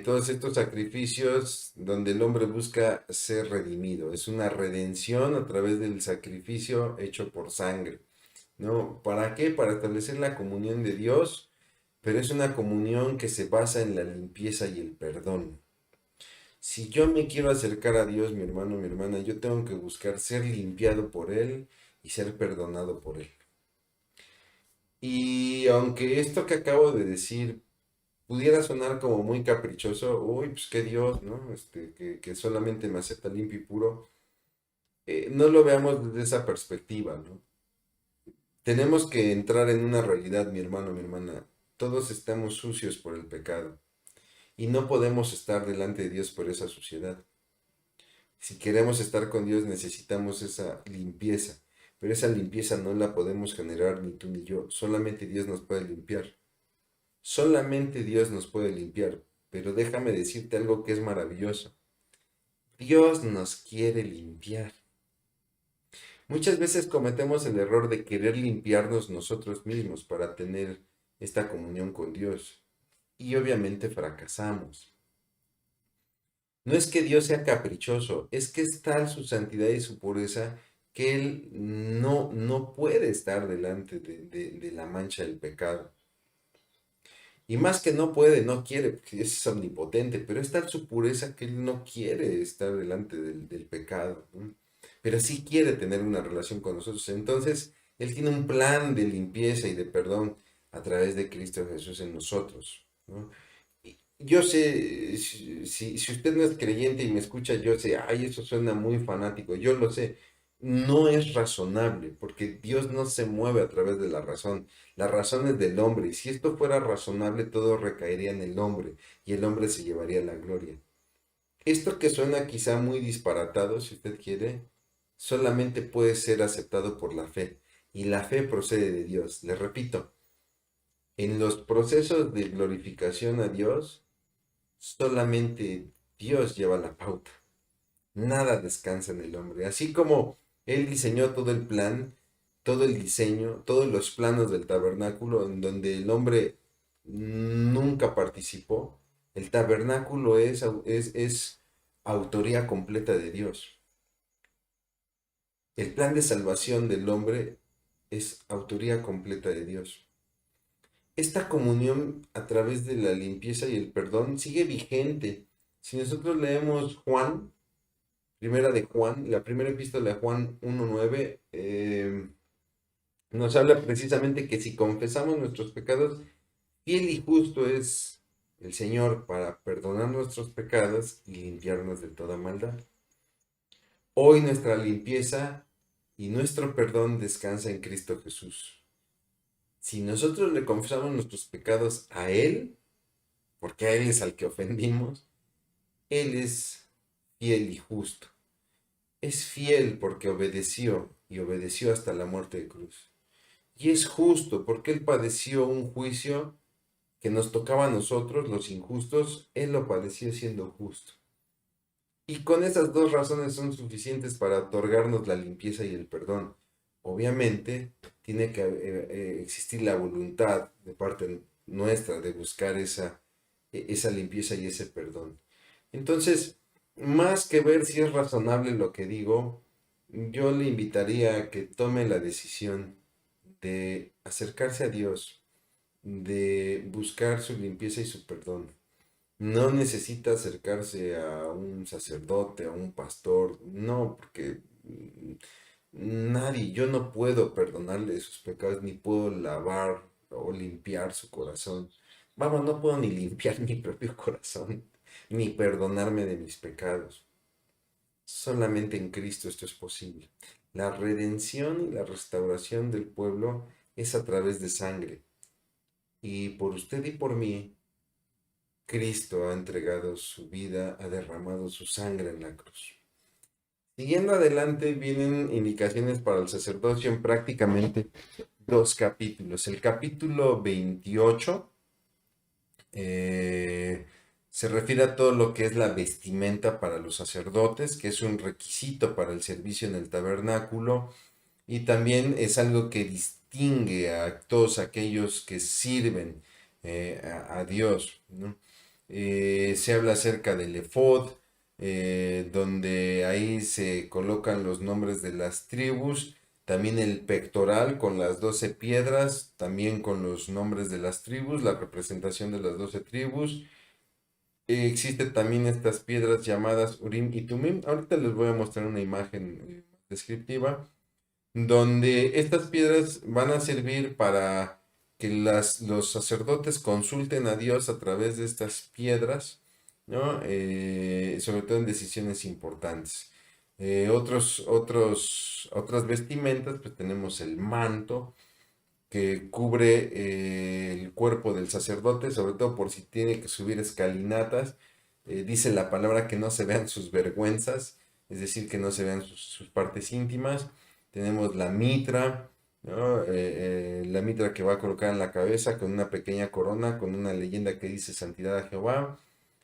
todos estos sacrificios donde el hombre busca ser redimido. Es una redención a través del sacrificio hecho por sangre, ¿no? ¿Para qué? Para establecer la comunión de Dios, pero es una comunión que se basa en la limpieza y el perdón. Si yo me quiero acercar a Dios, mi hermano, mi hermana, yo tengo que buscar ser limpiado por Él y ser perdonado por Él. Y aunque esto que acabo de decir pudiera sonar como muy caprichoso, uy, pues qué Dios, ¿no? Que solamente me acepta limpio y puro, no lo veamos desde esa perspectiva, ¿no? Tenemos que entrar en una realidad, mi hermano, mi hermana. Todos estamos sucios por el pecado y no podemos estar delante de Dios por esa suciedad. Si queremos estar con Dios necesitamos esa limpieza, pero esa limpieza no la podemos generar ni tú ni yo, solamente Dios nos puede limpiar. Solamente Dios nos puede limpiar, pero déjame decirte algo que es maravilloso. Dios nos quiere limpiar. Muchas veces cometemos el error de querer limpiarnos nosotros mismos para tener esta comunión con Dios. Y obviamente fracasamos. No es que Dios sea caprichoso, es que es tal su santidad y su pureza que Él no puede estar delante de la mancha del pecado. Y más que no puede, no quiere, porque es omnipotente, pero es tal su pureza que Él no quiere estar delante del pecado, ¿no? Pero sí quiere tener una relación con nosotros. Entonces, Él tiene un plan de limpieza y de perdón a través de Cristo Jesús en nosotros, ¿no? Y yo sé, si usted no es creyente y me escucha, yo sé, ay, eso suena muy fanático, yo lo sé. No es razonable, porque Dios no se mueve a través de la razón es del hombre, y si esto fuera razonable, todo recaería en el hombre, y el hombre se llevaría la gloria. Esto que suena quizá muy disparatado, si usted quiere, solamente puede ser aceptado por la fe, y la fe procede de Dios. Le repito, en los procesos de glorificación a Dios, solamente Dios lleva la pauta. Nada descansa en el hombre. Así como Él diseñó todo el plan, todo el diseño, todos los planos del tabernáculo, en donde el hombre nunca participó. El tabernáculo es autoría completa de Dios. El plan de salvación del hombre es autoría completa de Dios. Esta comunión a través de la limpieza y el perdón sigue vigente. Si nosotros leemos Juan, primera de Juan, la primera epístola de Juan 1:9, nos habla precisamente que si confesamos nuestros pecados, fiel y justo es el Señor para perdonar nuestros pecados y limpiarnos de toda maldad. Hoy nuestra limpieza y nuestro perdón descansa en Cristo Jesús. Si nosotros le confesamos nuestros pecados a Él, porque a Él es al que ofendimos, Él es fiel y justo. Es fiel porque obedeció y obedeció hasta la muerte de cruz. Y es justo porque Él padeció un juicio que nos tocaba a nosotros, los injustos. Él lo padeció siendo justo. Y con esas dos razones son suficientes para otorgarnos la limpieza y el perdón. Obviamente, tiene que existir la voluntad de parte nuestra de buscar esa limpieza y ese perdón. Entonces, más que ver si es razonable lo que digo, yo le invitaría a que tome la decisión de acercarse a Dios, de buscar su limpieza y su perdón. No necesita acercarse a un sacerdote, a un pastor, no, porque nadie, yo no puedo perdonarle sus pecados, ni puedo lavar o limpiar su corazón. Vamos, no puedo ni limpiar mi propio corazón, ni perdonarme de mis pecados. Solamente en Cristo esto es posible. La redención y la restauración del pueblo es a través de sangre. Y por usted y por mí, Cristo ha entregado su vida, ha derramado su sangre en la cruz. Siguiendo adelante, vienen indicaciones para el sacerdocio en prácticamente dos capítulos. El capítulo 28 se refiere a todo lo que es la vestimenta para los sacerdotes, que es un requisito para el servicio en el tabernáculo, y también es algo que distingue a todos aquellos que sirven a Dios, ¿no? Se habla acerca del efod, donde ahí se colocan los nombres de las tribus, también el pectoral con las 12 piedras, también con los nombres de las tribus, la representación de las 12 tribus. Existen también estas piedras llamadas Urim y Tumim. Ahorita les voy a mostrar una imagen descriptiva, donde estas piedras van a servir para que los sacerdotes consulten a Dios a través de estas piedras, ¿no? Sobre todo en decisiones importantes. Otras vestimentas, pues tenemos el manto que cubre el cuerpo del sacerdote, sobre todo por si tiene que subir escalinatas. Dice la palabra que no se vean sus vergüenzas, es decir, que no se vean sus partes íntimas. Tenemos la mitra, ¿no? La mitra que va a colocar en la cabeza con una pequeña corona, con una leyenda que dice Santidad a Jehová,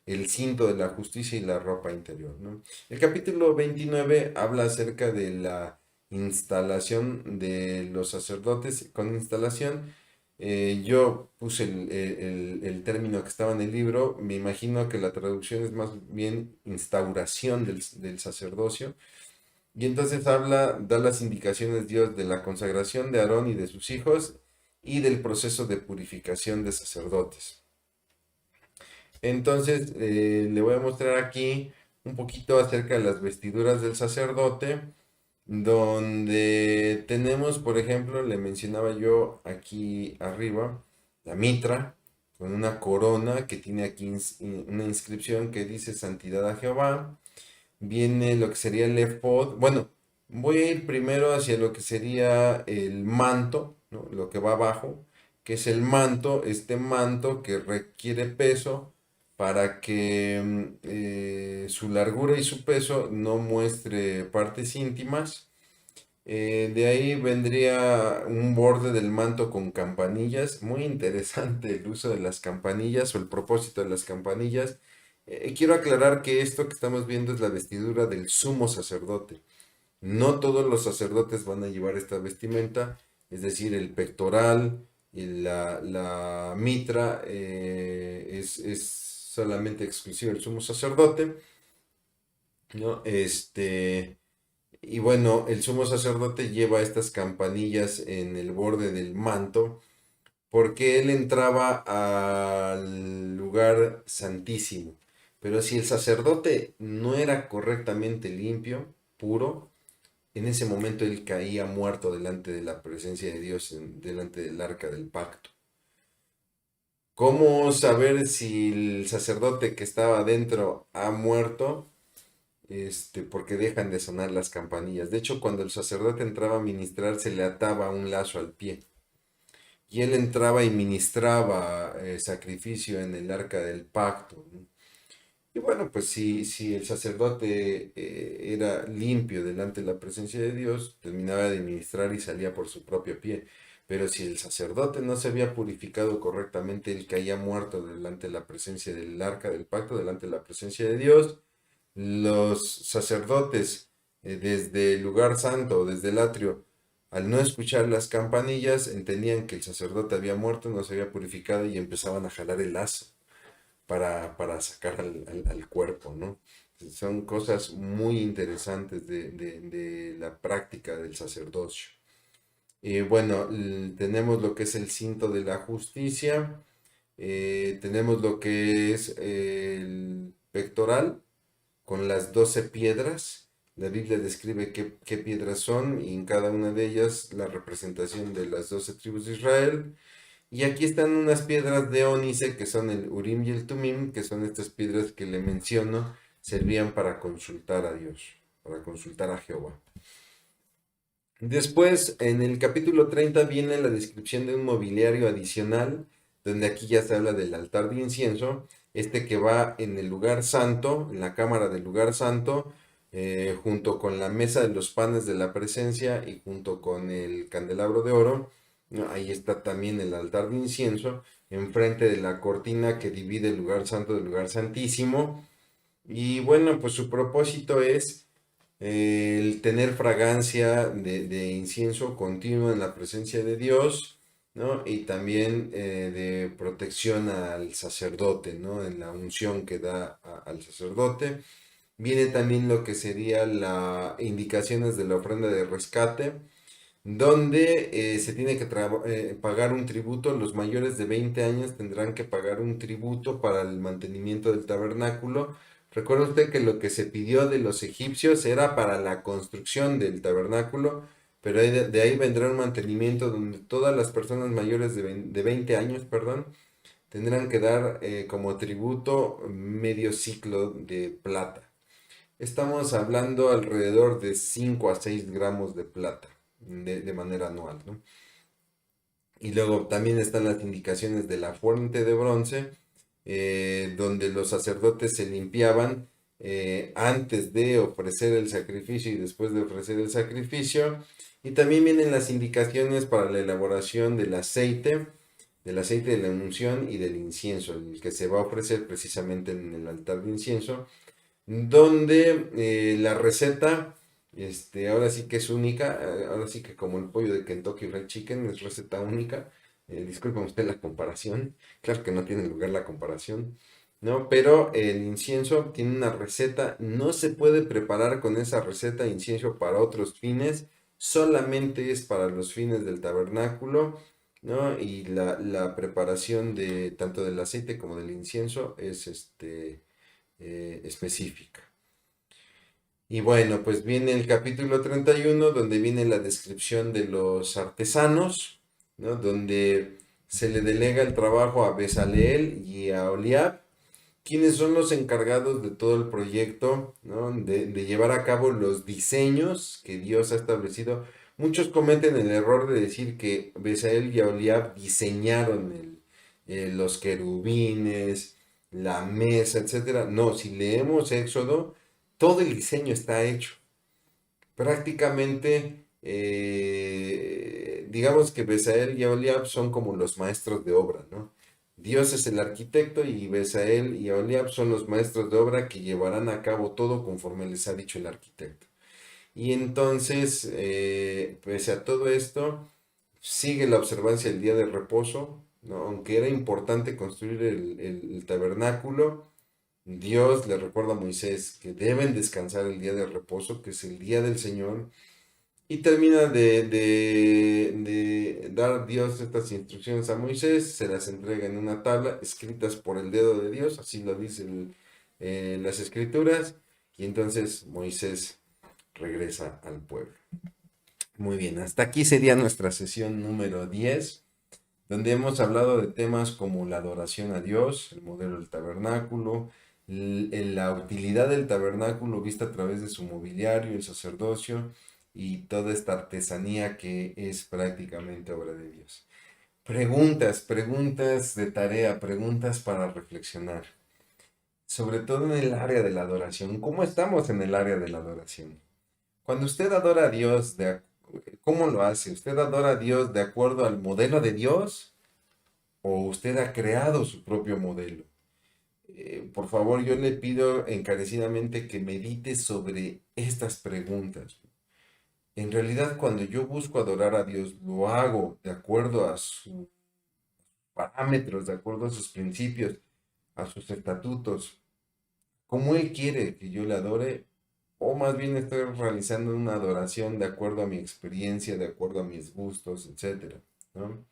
el cinto de la justicia y la ropa interior, ¿no? El capítulo 29 habla acerca de la instalación de los sacerdotes. Con instalación, yo puse el término que estaba en el libro, me imagino que la traducción es más bien instauración del sacerdocio. Y entonces da las indicaciones Dios de la consagración de Aarón y de sus hijos y del proceso de purificación de sacerdotes. Entonces, le voy a mostrar aquí un poquito acerca de las vestiduras del sacerdote, donde tenemos, por ejemplo, le mencionaba yo aquí arriba, la mitra, con una corona que tiene aquí una inscripción que dice Santidad a Jehová. Viene lo que sería el efod. Bueno, voy a ir primero hacia lo que sería el manto, ¿no? Lo que va abajo, que es el manto, este manto que requiere peso para que su largura y su peso no muestre partes íntimas. De ahí vendría un borde del manto con campanillas. Muy interesante el uso de las campanillas o el propósito de las campanillas. Quiero aclarar que esto que estamos viendo es la vestidura del sumo sacerdote. No todos los sacerdotes van a llevar esta vestimenta, es decir, el pectoral y la mitra es solamente exclusiva del sumo sacerdote, ¿no? Y bueno, el sumo sacerdote lleva estas campanillas en el borde del manto porque él entraba al lugar santísimo. Pero si el sacerdote no era correctamente limpio, puro, en ese momento él caía muerto delante de la presencia de Dios, delante del arca del pacto. ¿Cómo saber si el sacerdote que estaba adentro ha muerto? Porque dejan de sonar las campanillas. De hecho, cuando el sacerdote entraba a ministrar, se le ataba un lazo al pie. Y él entraba y ministraba sacrificio en el arca del pacto, ¿no? Y bueno, pues si el sacerdote era limpio delante de la presencia de Dios, terminaba de ministrar y salía por su propio pie. Pero si el sacerdote no se había purificado correctamente, él caía muerto delante de la presencia del arca del pacto, delante de la presencia de Dios. Los sacerdotes desde el lugar santo o desde el atrio, al no escuchar las campanillas, entendían que el sacerdote había muerto, no se había purificado y empezaban a jalar el lazo para sacar al cuerpo, ¿no? Son cosas muy interesantes de la práctica del sacerdocio. Bueno, tenemos lo que es el cinto de la justicia, tenemos lo que es el pectoral con las 12 piedras. La Biblia describe qué piedras son y en cada una de ellas la representación de las 12 tribus de Israel. Y aquí están unas piedras de ónice que son el Urim y el Tumim, que son estas piedras que le menciono, servían para consultar a Dios, para consultar a Jehová. Después, en el capítulo 30 viene la descripción de un mobiliario adicional, donde aquí ya se habla del altar de incienso, que va en el lugar santo, en la cámara del lugar santo, junto con la mesa de los panes de la presencia y junto con el candelabro de oro, ¿no? Ahí está también el altar de incienso, enfrente de la cortina que divide el lugar santo del lugar santísimo. Y bueno, pues su propósito es el tener fragancia de incienso continuo en la presencia de Dios, ¿no? Y también de protección al sacerdote, ¿no? En la unción que da al sacerdote. Viene también lo que sería las indicaciones de la ofrenda de rescate, donde se tiene que pagar un tributo. Los mayores de 20 años tendrán que pagar un tributo para el mantenimiento del tabernáculo. Recuerda usted que lo que se pidió de los egipcios era para la construcción del tabernáculo, pero de ahí vendrá un mantenimiento donde todas las personas mayores de 20 años, perdón, tendrán que dar como tributo medio ciclo de plata. Estamos hablando alrededor de 5 a 6 gramos de plata de manera anual, ¿no? Y luego también están las indicaciones de la fuente de bronce, donde los sacerdotes se limpiaban antes de ofrecer el sacrificio y después de ofrecer el sacrificio. Y también vienen las indicaciones para la elaboración del aceite de la unción y del incienso, el que se va a ofrecer precisamente en el altar de incienso, donde la receta, ahora sí que es única, ahora sí que como el pollo de Kentucky Fried Chicken es receta única. Disculpen usted la comparación, claro que no tiene lugar la comparación, ¿no? Pero el incienso tiene una receta, no se puede preparar con esa receta incienso para otros fines, solamente es para los fines del tabernáculo, ¿no? Y la preparación de tanto del aceite como del incienso es específica. Y bueno, pues viene el capítulo 31 donde viene la descripción de los artesanos, ¿no? Donde se le delega el trabajo a Bezaleel y a Oliab, quienes son los encargados de todo el proyecto, ¿no? De llevar a cabo los diseños que Dios ha establecido. Muchos cometen el error de decir que Bezaleel y Oliab diseñaron los querubines, la mesa, etcétera. No, si leemos Éxodo, todo el diseño está hecho. Prácticamente, digamos que Besael y Aholiab son como los maestros de obra, ¿no? Dios es el arquitecto y Besael y Aholiab son los maestros de obra que llevarán a cabo todo conforme les ha dicho el arquitecto. Y entonces, pese a todo esto, sigue la observancia del día de reposo, ¿no? Aunque era importante construir el tabernáculo, Dios le recuerda a Moisés que deben descansar el día de reposo, que es el día del Señor, y termina de dar Dios estas instrucciones a Moisés, se las entrega en una tabla, escritas por el dedo de Dios, así lo dicen las escrituras, y entonces Moisés regresa al pueblo. Muy bien, hasta aquí sería nuestra sesión número 10, donde hemos hablado de temas como la adoración a Dios, el modelo del tabernáculo, la utilidad del tabernáculo vista a través de su mobiliario, el sacerdocio y toda esta artesanía que es prácticamente obra de Dios. Preguntas de tarea, preguntas para reflexionar, sobre todo en el área de la adoración. ¿Cómo estamos en el área de la adoración? Cuando usted adora a Dios, ¿cómo lo hace? ¿Usted adora a Dios de acuerdo al modelo de Dios o usted ha creado su propio modelo? Por favor, yo le pido encarecidamente que medite sobre estas preguntas. En realidad, cuando yo busco adorar a Dios, lo hago de acuerdo a sus parámetros, de acuerdo a sus principios, a sus estatutos, como Él quiere que yo le adore, o más bien estoy realizando una adoración de acuerdo a mi experiencia, de acuerdo a mis gustos, etcétera, ¿no?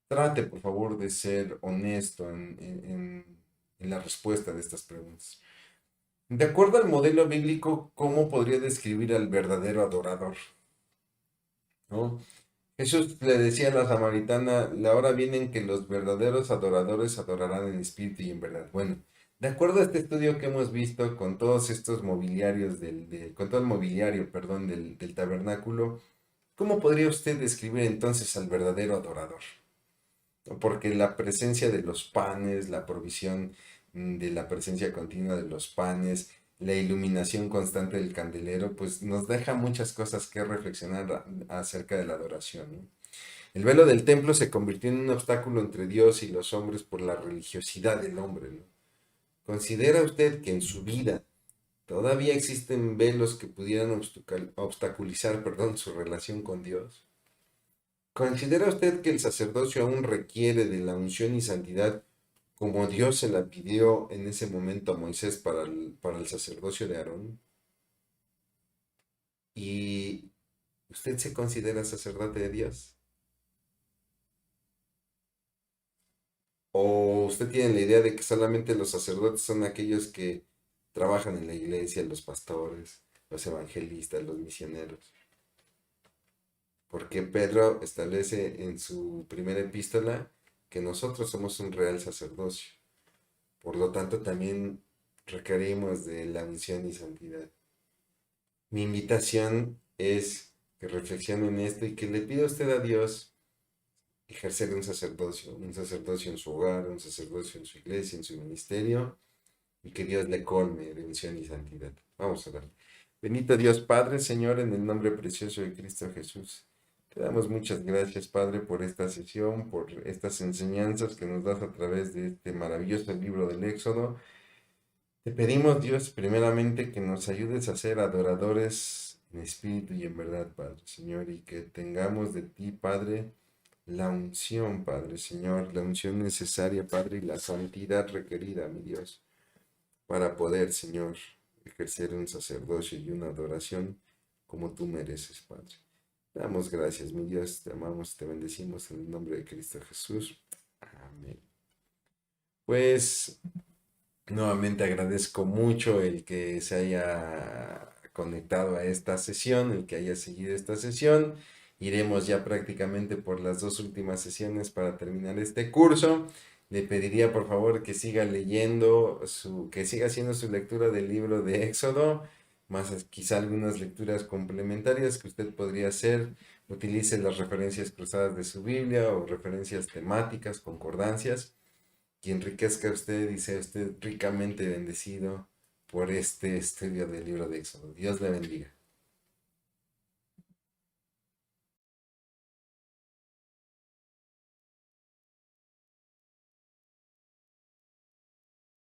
Trate, por favor, de ser honesto en la respuesta de estas preguntas. De acuerdo al modelo bíblico, ¿cómo podría describir al verdadero adorador? ¿No? Jesús le decía a la samaritana, la hora viene en que los verdaderos adoradores adorarán en espíritu y en verdad. Bueno, de acuerdo a este estudio que hemos visto con todos estos mobiliarios, con todo el mobiliario, perdón, del tabernáculo, ¿cómo podría usted describir entonces al verdadero adorador? Porque la presencia de los panes, la provisión de la presencia continua de los panes, la iluminación constante del candelero, pues nos deja muchas cosas que reflexionar acerca de la adoración, ¿no? El velo del templo se convirtió en un obstáculo entre Dios y los hombres por la religiosidad del hombre, ¿no? ¿Considera usted que en su vida todavía existen velos que pudieran obstaculizar, perdón, su relación con Dios? ¿Considera usted que el sacerdocio aún requiere de la unción y santidad como Dios se la pidió en ese momento a Moisés para el sacerdocio de Aarón? ¿Y usted se considera sacerdote de Dios? ¿O usted tiene la idea de que solamente los sacerdotes son aquellos que trabajan en la iglesia, los pastores, los evangelistas, los misioneros? Porque Pedro establece en su primera epístola que nosotros somos un real sacerdocio. Por lo tanto, también requerimos de la unción y santidad. Mi invitación es que reflexione en esto y que le pida usted a Dios ejercer un sacerdocio en su hogar, un sacerdocio en su iglesia, en su ministerio, y que Dios le colme de unción y santidad. Vamos a orar. Bendito Dios Padre, Señor, en el nombre precioso de Cristo Jesús. Te damos muchas gracias, Padre, por esta sesión, por estas enseñanzas que nos das a través de este maravilloso libro del Éxodo. Te pedimos, Dios, primeramente que nos ayudes a ser adoradores en espíritu y en verdad, Padre, Señor, y que tengamos de ti, Padre, la unción, Padre, Señor, la unción necesaria, Padre, y la santidad requerida, mi Dios, para poder, Señor, ejercer un sacerdocio y una adoración como tú mereces, Padre. Te damos gracias, mi Dios, te amamos, te bendecimos en el nombre de Cristo Jesús. Amén. Pues nuevamente agradezco mucho el que se haya conectado a esta sesión, el que haya seguido esta sesión. Iremos ya prácticamente por las dos últimas sesiones para terminar este curso. Le pediría por favor que siga leyendo, que siga haciendo su lectura del libro de Éxodo, más quizá algunas lecturas complementarias que usted podría hacer. Utilice las referencias cruzadas de su Biblia o referencias temáticas, concordancias, y enriquezca a usted y sea usted ricamente bendecido por este estudio del libro de Éxodo. Dios le bendiga.